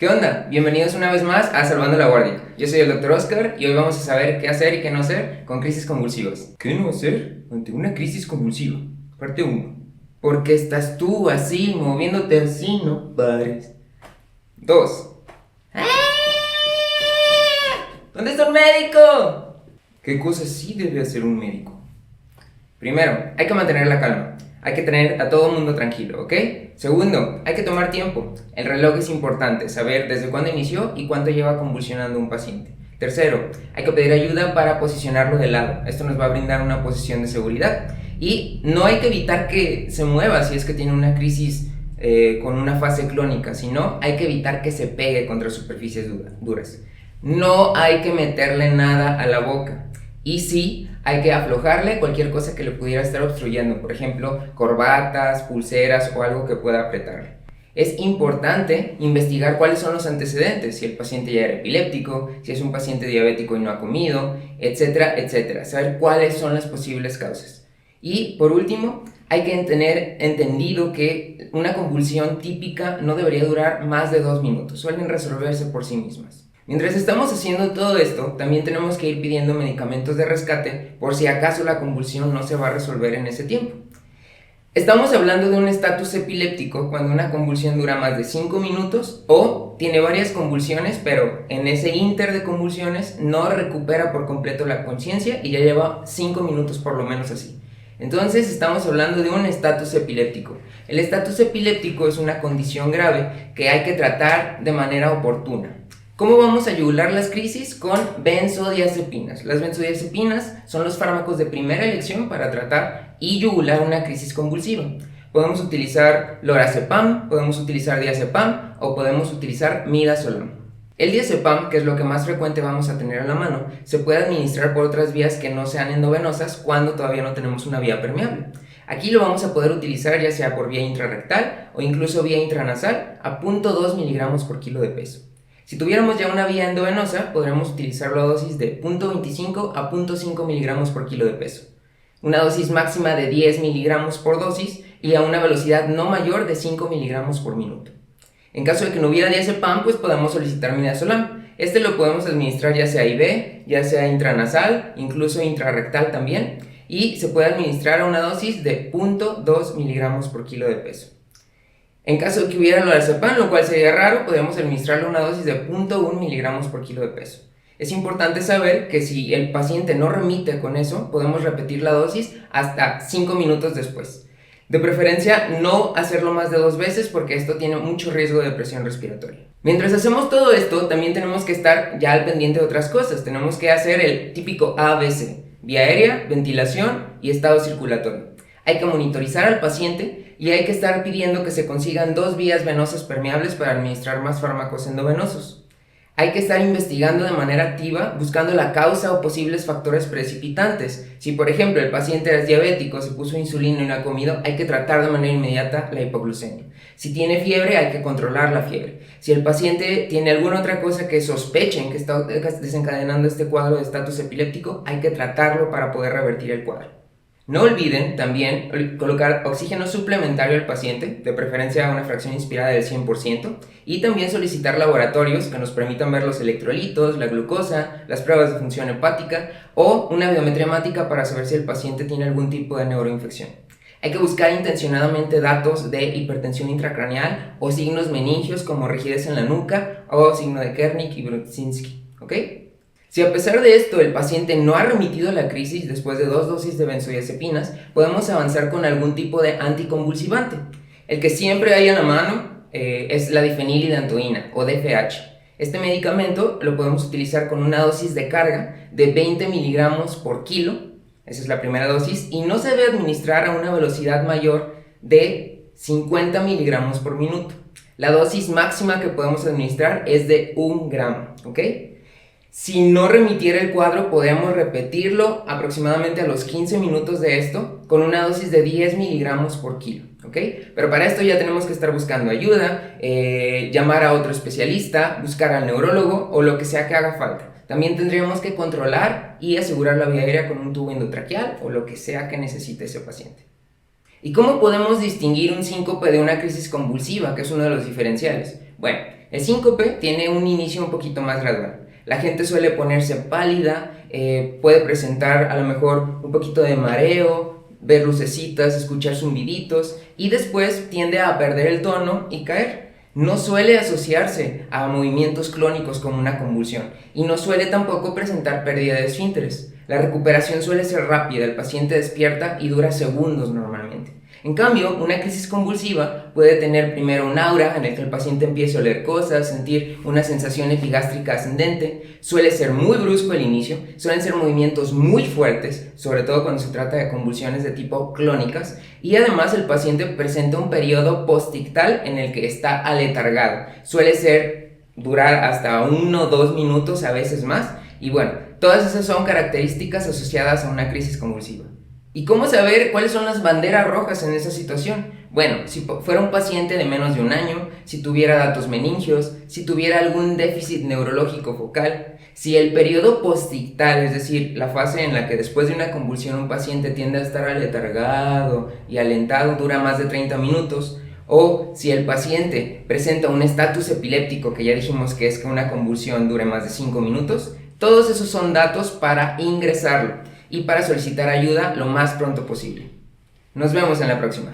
¿Qué onda? Bienvenidos una vez más a Salvando la Guardia. Yo soy el Dr. Oscar y hoy vamos a saber qué hacer y qué no hacer con crisis convulsivas. ¿Qué no hacer ante una crisis convulsiva? Parte 1. ¿Por qué estás tú así, moviéndote así? No pares. 2. ¿Dónde está un médico? ¿Qué cosa sí debe hacer un médico? Primero, hay que mantener la calma. Hay que tener a todo el mundo tranquilo, ¿ok? Segundo, hay que tomar tiempo. El reloj es importante, saber desde cuándo inició y cuánto lleva convulsionando un paciente. Tercero, hay que pedir ayuda para posicionarlo de lado. Esto nos va a brindar una posición de seguridad. Y no hay que evitar que se mueva si es que tiene una crisis con una fase clónica, sino hay que evitar que se pegue contra superficies duras. No hay que meterle nada a la boca. Y sí, hay que aflojarle cualquier cosa que le pudiera estar obstruyendo, por ejemplo, corbatas, pulseras o algo que pueda apretarle. Es importante investigar cuáles son los antecedentes, si el paciente ya era epiléptico, si es un paciente diabético y no ha comido, etcétera, etcétera. Saber cuáles son las posibles causas. Y por último, hay que tener entendido que una convulsión típica no debería durar más de 2 minutos, suelen resolverse por sí mismas. Mientras estamos haciendo todo esto, también tenemos que ir pidiendo medicamentos de rescate por si acaso la convulsión no se va a resolver en ese tiempo. Estamos hablando de un estatus epiléptico cuando una convulsión dura más de 5 minutos o tiene varias convulsiones, pero en ese inter de convulsiones no recupera por completo la conciencia y ya lleva 5 minutos por lo menos así. Entonces estamos hablando de un estatus epiléptico. El estatus epiléptico es una condición grave que hay que tratar de manera oportuna. ¿Cómo vamos a yugular las crisis? Con benzodiazepinas. Las benzodiazepinas son los fármacos de primera elección para tratar y yugular una crisis convulsiva. Podemos utilizar lorazepam, podemos utilizar diazepam o podemos utilizar midazolam. El diazepam, que es lo que más frecuente vamos a tener a la mano, se puede administrar por otras vías que no sean endovenosas cuando todavía no tenemos una vía permeable. Aquí lo vamos a poder utilizar ya sea por vía intrarrectal o incluso vía intranasal a 0.2 miligramos por kilo de peso. Si tuviéramos ya una vía endovenosa, podremos utilizarlo a dosis de 0.25 a 0.5 miligramos por kilo de peso. Una dosis máxima de 10 miligramos por dosis y a una velocidad no mayor de 5 miligramos por minuto. En caso de que no hubiera diazepam, pues podemos solicitar midazolam. Este lo podemos administrar ya sea IV, ya sea intranasal, incluso intrarrectal también, y se puede administrar a una dosis de 0.2 miligramos por kilo de peso. En caso de que hubiera lorazepam, lo cual sería raro, podríamos administrarle una dosis de 0.1 miligramos por kilo de peso. Es importante saber que si el paciente no remite con eso, podemos repetir la dosis hasta 5 minutos después. De preferencia, no hacerlo más de 2 veces porque esto tiene mucho riesgo de presión respiratoria. Mientras hacemos todo esto, también tenemos que estar ya al pendiente de otras cosas. Tenemos que hacer el típico ABC: vía aérea, ventilación y estado circulatorio. Hay que monitorizar al paciente y hay que estar pidiendo que se consigan 2 vías venosas permeables para administrar más fármacos endovenosos. Hay que estar investigando de manera activa, buscando la causa o posibles factores precipitantes. Si por ejemplo el paciente es diabético, se puso insulina y no ha comido, hay que tratar de manera inmediata la hipoglucemia. Si tiene fiebre, hay que controlar la fiebre. Si el paciente tiene alguna otra cosa que sospechen que está desencadenando este cuadro de estatus epiléptico, hay que tratarlo para poder revertir el cuadro. No olviden también colocar oxígeno suplementario al paciente, de preferencia a una fracción inspirada del 100%, y también solicitar laboratorios que nos permitan ver los electrolitos, la glucosa, las pruebas de función hepática o una biometría hemática para saber si el paciente tiene algún tipo de neuroinfección. Hay que buscar intencionadamente datos de hipertensión intracraneal o signos meningios como rigidez en la nuca o signo de Kernick y Brudzinski, ¿ok? Si a pesar de esto el paciente no ha remitido a la crisis después de 2 dosis de benzodiazepinas, podemos avanzar con algún tipo de anticonvulsivante. El que siempre hay a la mano es la difenilidantoína o DFH. Este medicamento lo podemos utilizar con una dosis de carga de 20 miligramos por kilo, esa es la primera dosis, y no se debe administrar a una velocidad mayor de 50 miligramos por minuto. La dosis máxima que podemos administrar es de 1 gramo, ¿ok? Si no remitiera el cuadro, podemos repetirlo aproximadamente a los 15 minutos de esto con una dosis de 10 miligramos por kilo, ¿ok? Pero para esto ya tenemos que estar buscando ayuda, llamar a otro especialista, buscar al neurólogo o lo que sea que haga falta. También tendríamos que controlar y asegurar la vía aérea con un tubo endotraqueal o lo que sea que necesite ese paciente. ¿Y cómo podemos distinguir un síncope de una crisis convulsiva, que es uno de los diferenciales? Bueno, El síncope tiene un inicio un poquito más gradual. La gente suele ponerse pálida, puede presentar a lo mejor un poquito de mareo, ver lucecitas, escuchar zumbiditos y después tiende a perder el tono y caer. No suele asociarse a movimientos clónicos como una convulsión y no suele tampoco presentar pérdida de esfínteres. La recuperación suele ser rápida, el paciente despierta y dura segundos normalmente. En cambio, una crisis convulsiva puede tener primero un aura en el que el paciente empiece a oler cosas, sentir una sensación epigástrica ascendente, suele ser muy brusco el inicio, suelen ser movimientos muy fuertes, sobre todo cuando se trata de convulsiones de tipo clónicas, y además el paciente presenta un periodo postictal en el que está aletargado, suele durar hasta 1 o 2 minutos, a veces más, y bueno, todas esas son características asociadas a una crisis convulsiva. ¿Y cómo saber cuáles son las banderas rojas en esa situación? Bueno, si fuera un paciente de menos de un año, si tuviera datos meningios, si tuviera algún déficit neurológico focal, si el periodo postictal, es decir, la fase en la que después de una convulsión un paciente tiende a estar aletargado y alentado dura más de 30 minutos, o si el paciente presenta un estatus epiléptico, que ya dijimos que es que una convulsión dure más de 5 minutos, todos esos son datos para ingresarlo y para solicitar ayuda lo más pronto posible. Nos vemos en la próxima.